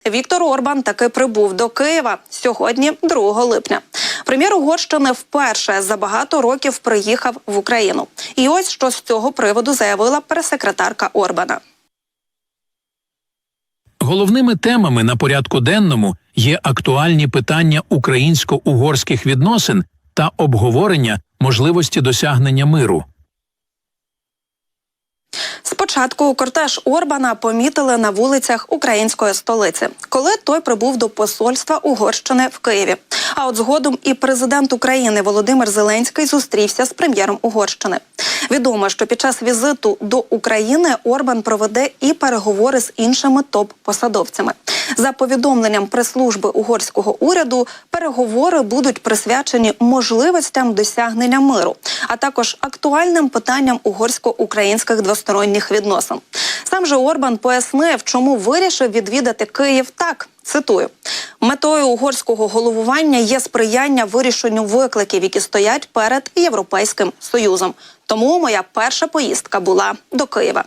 Віктор Орбан таки прибув до Києва сьогодні, 2 липня. Прем'єр Угорщини вперше за багато років приїхав в Україну. І ось що з цього приводу заявила прес-секретарка Орбана. Головними темами на порядку денному є актуальні питання українсько-угорських відносин та обговорення можливості досягнення миру. Спочатку кортеж Орбана помітили на вулицях української столиці, коли той прибув до посольства Угорщини в Києві. А от згодом і президент України Володимир Зеленський зустрівся з прем'єром Угорщини. Відомо, що під час візиту до України Орбан проведе і переговори з іншими топ-посадовцями. За повідомленням прес-служби угорського уряду, переговори будуть присвячені можливостям досягнення миру, а також актуальним питанням угорсько-українських двосторонніх відносин. Сам же Орбан пояснив, чому вирішив відвідати Київ так, цитую, «Метою угорського головування є сприяння вирішенню викликів, які стоять перед Європейським Союзом. Тому моя перша поїздка була до Києва».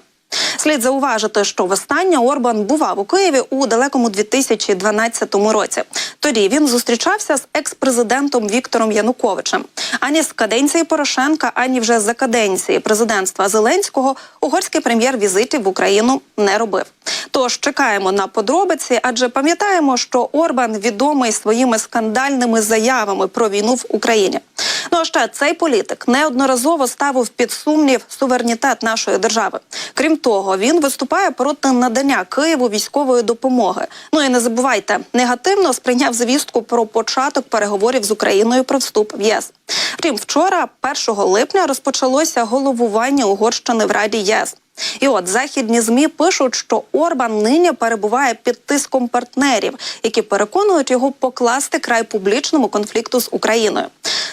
Слід зауважити, що востаннє Орбан бував у Києві у далекому 2012 році. Тоді він зустрічався з екс-президентом Віктором Януковичем. Ані з каденції Порошенка, ані вже за каденції президентства Зеленського угорський прем'єр візитів в Україну не робив. Тож чекаємо на подробиці, адже пам'ятаємо, що Орбан відомий своїми скандальними заявами про війну в Україні. Ну а ще цей політик неодноразово ставив під сумнів суверенітет нашої держави. Крім того, він виступає проти надання Києву військової допомоги. Ну і не забувайте, негативно сприйняв звістку про початок переговорів з Україною про вступ в ЄС. Втім, вчора, 1 липня, розпочалося головування Угорщини в Раді ЄС. І от західні ЗМІ пишуть, що Орбан нині перебуває під тиском партнерів, які переконують його покласти край публічному конфлікту з Україною.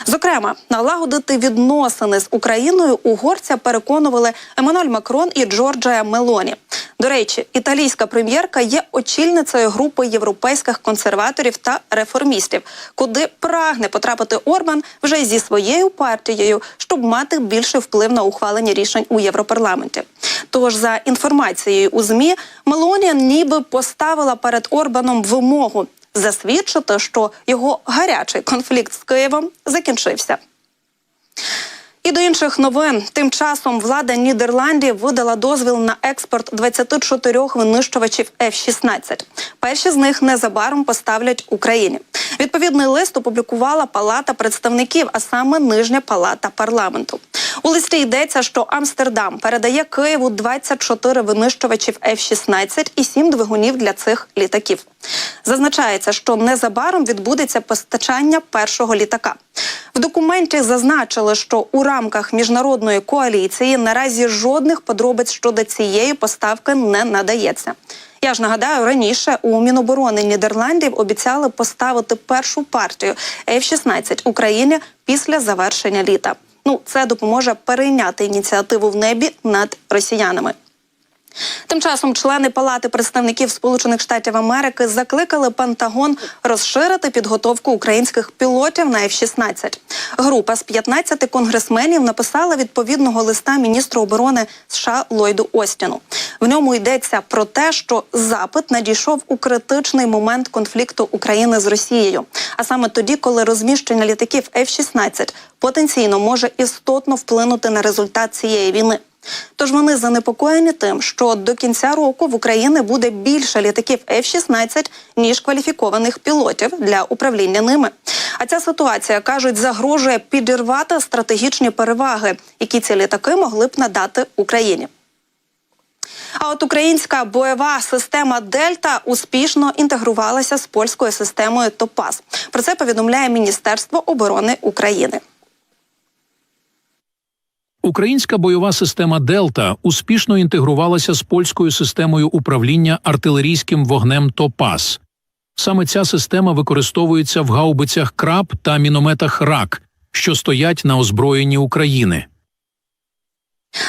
Зокрема, налагодити відносини з Україною угорця переконували Еммануель Макрон і Джорджія Мелоні. До речі, італійська прем'єрка є очільницею групи європейських консерваторів та реформістів, куди прагне потрапити Орбан вже зі своєю партією, щоб мати більший вплив на ухвалення рішень у Європарламенті. Тож, за інформацією у ЗМІ, Мелоні ніби поставила перед Орбаном вимогу засвідчити, що його гарячий конфлікт з Києвом закінчився. І до інших новин. Тим часом влада Нідерландів видала дозвіл на експорт 24 винищувачів F-16. Перші з них незабаром поставлять Україні. Відповідний лист опублікувала Палата представників, а саме Нижня палата парламенту. У листі йдеться, що Амстердам передає Києву 24 винищувачів F-16 і 7 двигунів для цих літаків. Зазначається, що незабаром відбудеться постачання першого літака. В документі зазначили, що у рамках міжнародної коаліції наразі жодних подробиць щодо цієї поставки не надається. Я ж нагадаю, раніше у Міноборони Нідерландів обіцяли поставити першу партію F-16 Україні після завершення літа. Це допоможе перейняти ініціативу в небі над росіянами. Тим часом члени Палати представників Сполучених Штатів Америки закликали Пентагон розширити підготовку українських пілотів на F-16. Група з 15 конгресменів написала відповідного листа міністру оборони США Ллойду Остіну. В ньому йдеться про те, що запит надійшов у критичний момент конфлікту України з Росією. А саме тоді, коли розміщення літаків F-16 потенційно може істотно вплинути на результат цієї війни. Тож вони занепокоєні тим, що до кінця року в Україні буде більше літаків F-16, ніж кваліфікованих пілотів для управління ними. А ця ситуація, кажуть, загрожує підірвати стратегічні переваги, які ці літаки могли б надати Україні. А от українська бойова система «Дельта» успішно інтегрувалася з польською системою «Топаз». Про це повідомляє Міністерство оборони України. Українська бойова система «Дельта» успішно інтегрувалася з польською системою управління артилерійським вогнем «Топаз». Саме ця система використовується в гаубицях «Краб» та мінометах «Рак», що стоять на озброєнні України.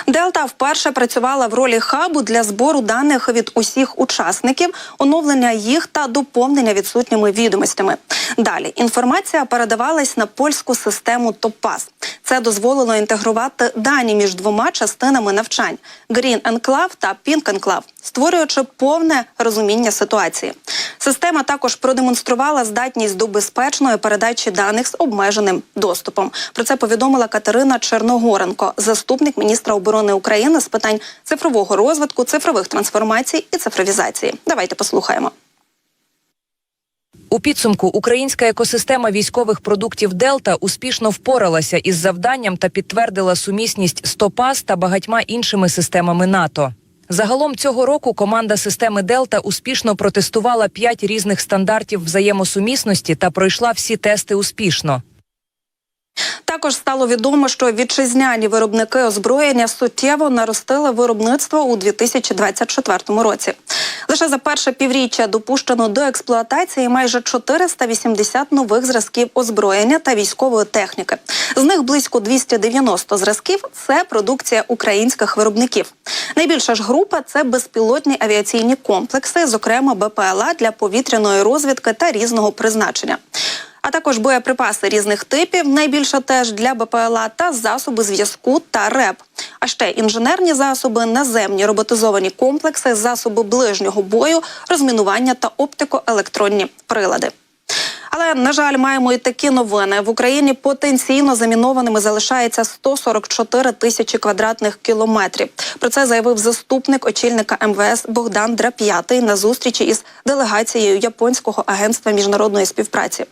«Дельта» вперше працювала в ролі хабу для збору даних від усіх учасників, оновлення їх та доповнення відсутніми відомостями. Далі інформація передавалась на польську систему «Топаз». Це дозволило інтегрувати дані між двома частинами навчань – Green Enclave та Pink Enclave, створюючи повне розуміння ситуації. Система також продемонструвала здатність до безпечної передачі даних з обмеженим доступом. Про це повідомила Катерина Черногоренко, заступник міністра оборони України з питань цифрового розвитку, цифрових трансформацій і цифровізації. Давайте послухаємо. У підсумку українська екосистема військових продуктів «Делта» успішно впоралася із завданням та підтвердила сумісність з ТОПАЗ та багатьма іншими системами НАТО. Загалом цього року команда системи «Делта» успішно протестувала 5 різних стандартів взаємосумісності та пройшла всі тести успішно. Також стало відомо, що вітчизняні виробники озброєння суттєво наростили виробництво у 2024 році. Лише за перше півріччя допущено до експлуатації майже 480 нових зразків озброєння та військової техніки. З них близько 290 зразків – це продукція українських виробників. Найбільша ж група – це безпілотні авіаційні комплекси, зокрема БПЛА для повітряної розвідки та різного призначення. А також боєприпаси різних типів, найбільше теж для БПЛА, та засоби зв'язку та РЕБ. А ще інженерні засоби, наземні роботизовані комплекси, засоби ближнього бою, розмінування та оптико-електронні прилади. Але, на жаль, маємо і такі новини. В Україні потенційно замінованими залишається 144 тисячі квадратних кілометрів. Про це заявив заступник очільника МВС Богдан Драп'ятий на зустрічі із делегацією Японського агентства міжнародної співпраці.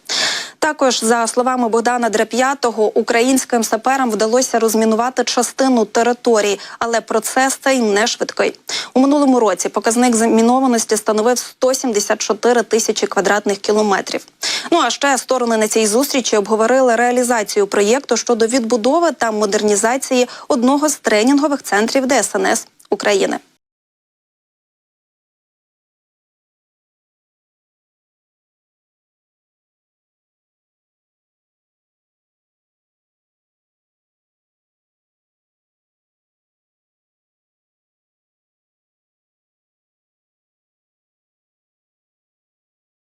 Також, за словами Богдана Драп'ятого, українським саперам вдалося розмінувати частину території, але процес цей не швидкий. У минулому році показник замінованості становив 174 тисячі квадратних кілометрів. Ну а ще сторони на цій зустрічі обговорили реалізацію проєкту щодо відбудови та модернізації одного з тренінгових центрів ДСНС України.